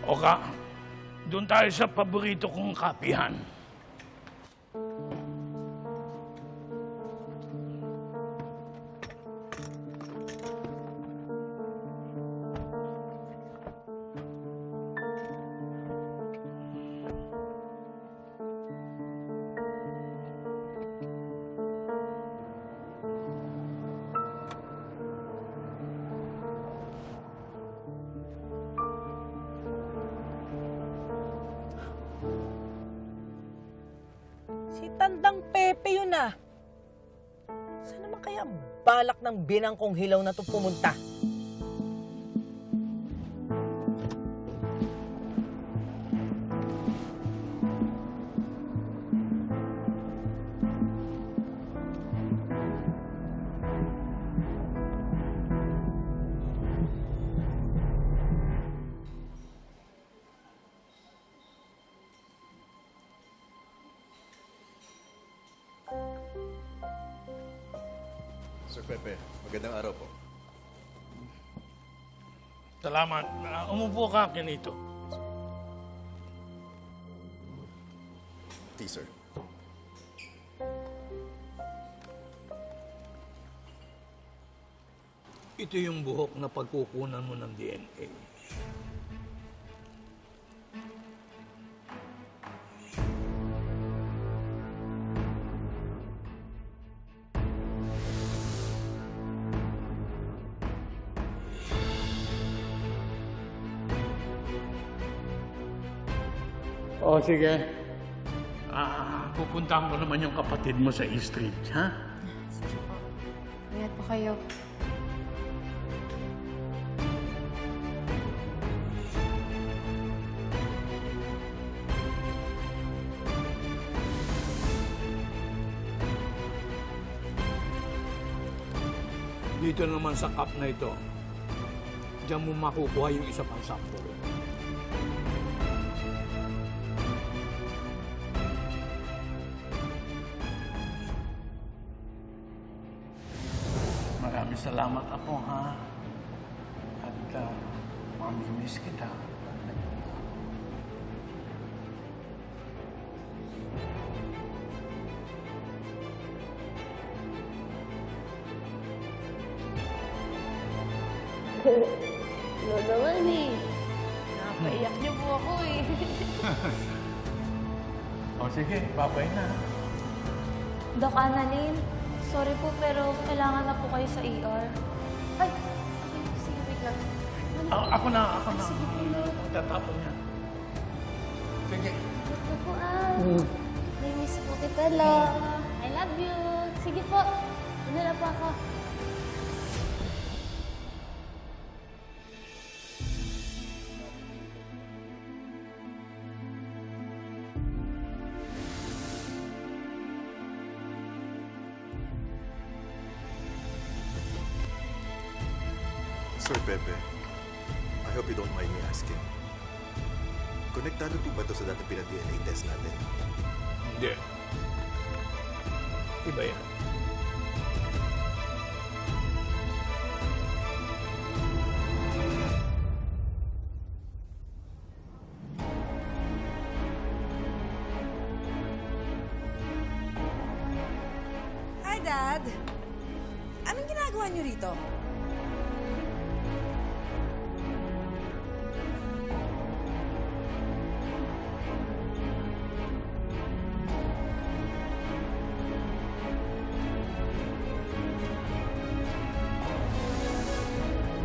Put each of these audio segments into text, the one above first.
Oka, doon tayo sa paborito kong kapihan. Si Tandang Pepe yun ah. Saan naman kaya balak ng binang kong hilaw na to pumunta? Sir Pepe, magandang araw po. Salamat. Umupo ka, Kenito. Tea, sir. Ito yung buhok na pagkukunan mo ng DNA. O, sige. Pupuntahan ko naman yung kapatid mo sa East Street, ha? Sige po. Ingat po kayo. Dito naman sa cup na ito, diyan mo makukuha yung isa pang sample. Maraming salamat ako, ha? At mamimiss kita. No naman eh. Napaiyak niyo po ako eh. O sige, babay na. Doc Annalyn, sorry po pero kailangan na po kayo sa ER. Ay, okay, sige, wait lang. Ako na. Sige po, no. Tatapon niya. Sige. Ito po May miss po kita, Lo. I love you. Sige po. Ano po ako? Sir Pepe, I hope you don't mind me asking. Konektado po ba ito sa dating pina-DNA test natin? Hindi. Iba yan. Hi, Dad. Anong ginagawa niyo rito?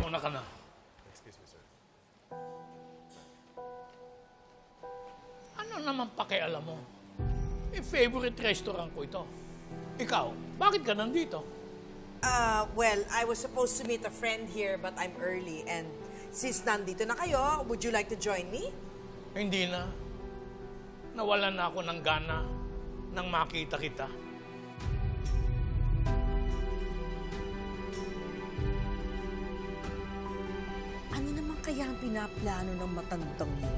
Muna ka na. Excuse me, sir. Ano naman pakialam mo? Favorite restaurant ko ito. Ikaw, bakit ka nandito? Well, I was supposed to meet a friend here, but I'm early. And since nandito na kayo, would you like to join me? Hindi na. Nawalan na ako ng gana nang makita kita. Ano naman kaya ang pinaplano ng matandang yun?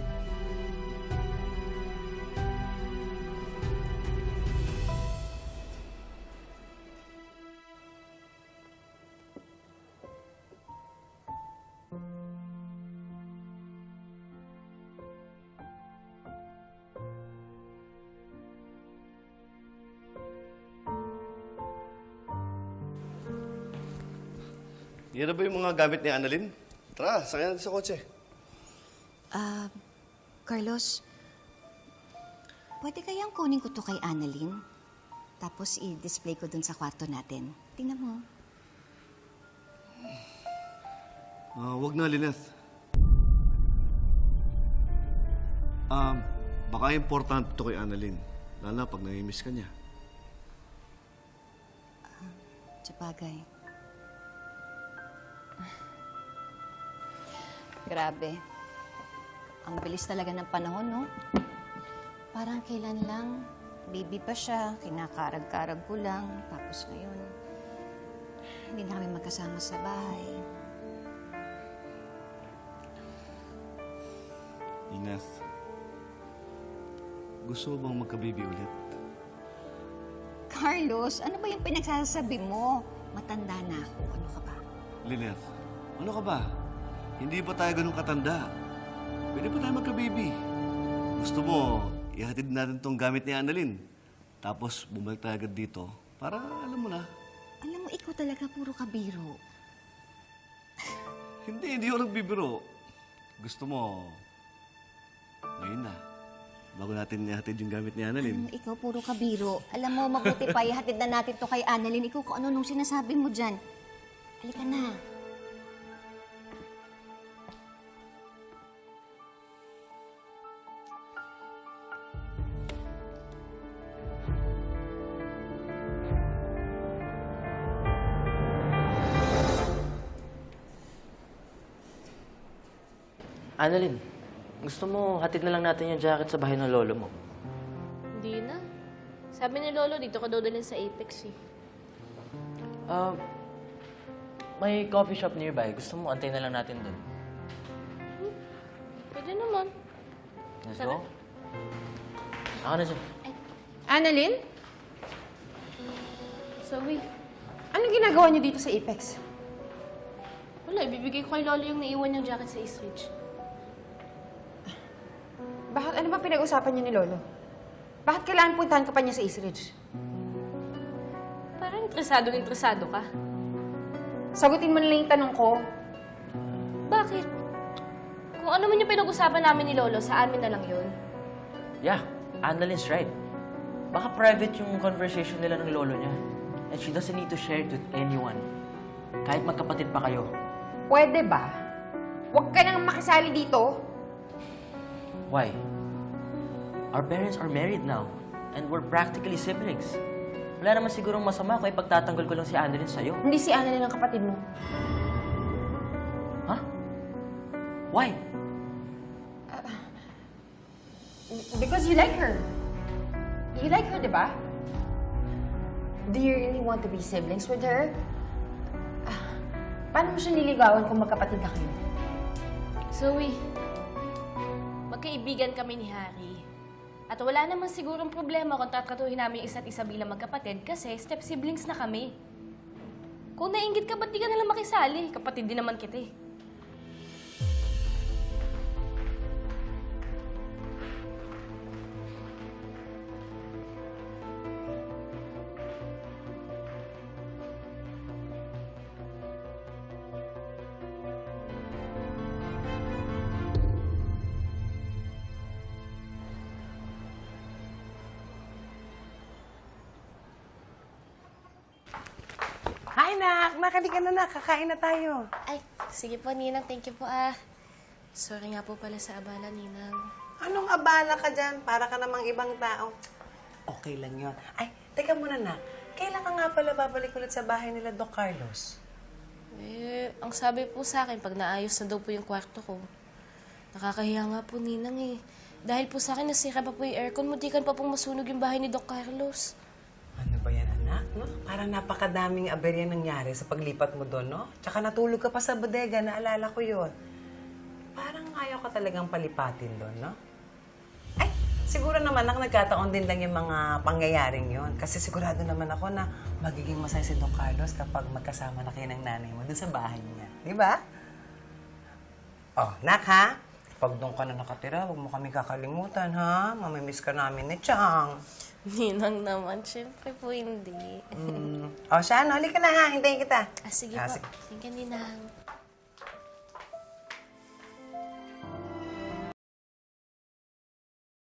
yan na ba yung mga gamit ni Annalyn? Tara, sakyan natin sa kotse. Carlos, pwede kayang kunin ko to kay Annalyn? Tapos i-display ko dun sa kwarto natin. Tingnan mo. Wag na, Lynette. Baka importante to kay Annalyn. Lalo na pag nami-miss ka niya. Sabagay. Grabe. Ang bilis talaga ng panahon, no? Parang kailan lang, baby pa siya, kinakarag-karag ko lang, tapos ngayon, hindi na kami magkasama sa bahay. Lynette, gusto mo bang magka-baby ulit? Carlos, ano ba yung pinagsasabi mo? Matanda na ako. Ano ka ba? Lynette, ano ka ba? Hindi pa tayo ganun katanda. Pwede pa tayo magka-baby. Gusto mo, ihatid natin tong gamit ni Annalyn. Tapos bumalik tayo agad dito para alam mo na. Alam mo, ikaw talaga puro kabiro. Hindi ako nagbibiro. Gusto mo, ngayon na. Bago natin ihatid yung gamit ni Annalyn. Alam mo, ikaw puro kabiro. Alam mo, mabuti pa, ihatid na natin to kay Annalyn. Ikaw kung ano nung sinasabi mo dyan. Halika na. Annalyn, gusto mo hatid na lang natin yung jacket sa bahay ng lolo mo? Hindi na. Sabi ni Lolo, dito ka daw dalhin sa Apex eh. May coffee shop nearby. Gusto mo antayin na lang natin dun? Pwede naman. Let's Tara. go. Ako na dyan. Annalyn? Zoe, Anong ginagawa niyo dito sa Apex? wala. Ibibigay ko kay Lolo yung naiwan niyang jacket sa East Ridge. Bakit ano ba pinag-usapan niyo ni Lolo? Bakit kailangan puntahan ka pa niya sa East Ridge? Parang interesado ka. Sagutin mo na lang yung tanong ko. Bakit? Kung ano man yung pinag-usapan namin ni Lolo, sa amin na lang yun. Yeah, Annalyn's right. Baka private yung conversation nila ng lolo niya. And she doesn't need to share it with anyone. Kahit magkapatid pa kayo. Pwede ba? Huwag ka nang makisali dito. Why? Our parents are married now. And we're practically siblings. Wala naman sigurong masama kung ipagtatanggol ko lang si Annalyn sa'yo. Hindi si Annalyn ang kapatid mo. Huh? Why? Because you like her. You like her, di ba? Do you really want to be siblings with her? Paano mo siya niligawan kung magkapatid na kayo? Zoe, magkaibigan kami ni Harry. At wala naman sigurong problema kung tatratuhin namin yung isa't isa bilang magkapatid kasi step-siblings na kami. Kung nainggit ka, ba't di ka nalang makisali? Kapatid din naman kita eh. Hi, Nak! Nakali ka na, Nak. Kakain na tayo. Ay, sige po, Ninang. Thank you po ah. Sorry nga po pala sa abala, Ninang. Anong abala ka dyan? Para ka namang ibang tao. Okay lang yon. Ay, teka muna, Nak. Kailan ka nga pala babalik ulit sa bahay nila, Doc Carlos? Eh, ang sabi po sa akin, pag naayos na daw po yung kwarto ko, nakakahiya nga po, Ninang eh. Dahil po sa akin, nasira pa po yung aircon, muntikan pa pong masunog yung bahay ni Doc Carlos. Ano ba yan, anak? No? Parang napakadaming aberya nangyari sa paglipat mo doon, no? Tsaka natulog ka pa sa bodega, naalala ko yon. Parang ayaw ka talagang palipatin doon, no? Ay, siguro naman nagkataon din lang yung mga pangyayaring yon. Kasi sigurado naman ako na magiging masaya si Doc Carlos kapag magkasama na kayo ng nanay mo doon sa bahay niya. Di ba? Oh, Nak, ha? Pag doon ka na nakatira, huwag mo kami kakalimutan, ha? Mamimiss ka namin ni Chang. Ninang naman, syempre po hindi. O, siya, halika na ha. Hintayin kita. Sige Ah, po. sige. Thank you, Ninang.